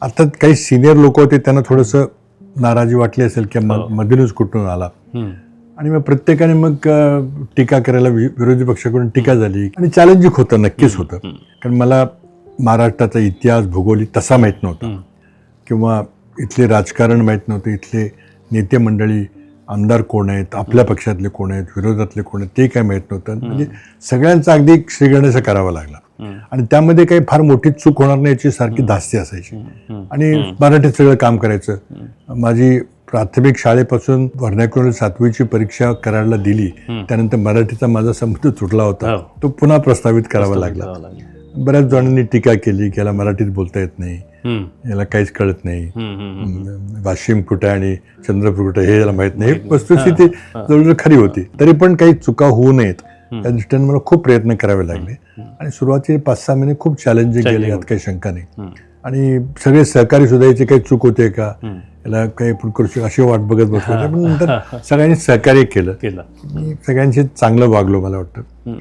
आता काही सिनियर लोक होते त्यांना थोडंसं नाराजी वाटली असेल की मधूनच कुठून आला आणि मग प्रत्येकाने मग टीका करायला विरोधी पक्षाकडून टीका झाली आणि चॅलेंजिंग होतं, नक्कीच होतं. कारण मला महाराष्ट्राचा इतिहास भूगोलिक तसा माहीत नव्हता किंवा इथले राजकारण माहीत नव्हतं, इथले नेते मंडळी आमदार कोण आहेत, आपल्या पक्षातले कोण आहेत, विरोधातले कोण आहेत ते काय माहीत नव्हतं. म्हणजे सगळ्यांचा अगदी श्रीगणेश करावा लागला आणि त्यामध्ये काही फार मोठी चूक होणार नाही याची सारखी धास्ती असायची आणि मराठीत सगळं काम करायचं. माझी प्राथमिक शाळेपासून व्हर्नॅक्युलर 7वीची परीक्षा करायला दिली, त्यानंतर मराठीचा माझा संबंध तुटला होता, तो पुन्हा प्रस्तावित करावा लागला. बऱ्याच जणांनी टीका केली की याला मराठीत बोलता येत नाही, याला काहीच कळत नाही, वाशिम कुठे आणि चंद्रपूर कुठे हे याला माहीत नाही. वस्तुस्थिती जवळजवळ खरी होती. तरी पण काही चुका होऊ नयेत या दृष्टीने मला खूप प्रयत्न करावे लागले आणि सुरुवातीचे 5-6 महिने खूप चॅलेंजिंग गेले, यात काही शंका नाही. आणि सगळे सहकारी सुद्धा याची काही चूक होते का, याला काही आपण करू शकतो अशी वाट बघत बसलो. पण नंतर सगळ्यांनी सहकार्य केलं, मी सगळ्यांशी चांगलं वागलो मला वाटतं.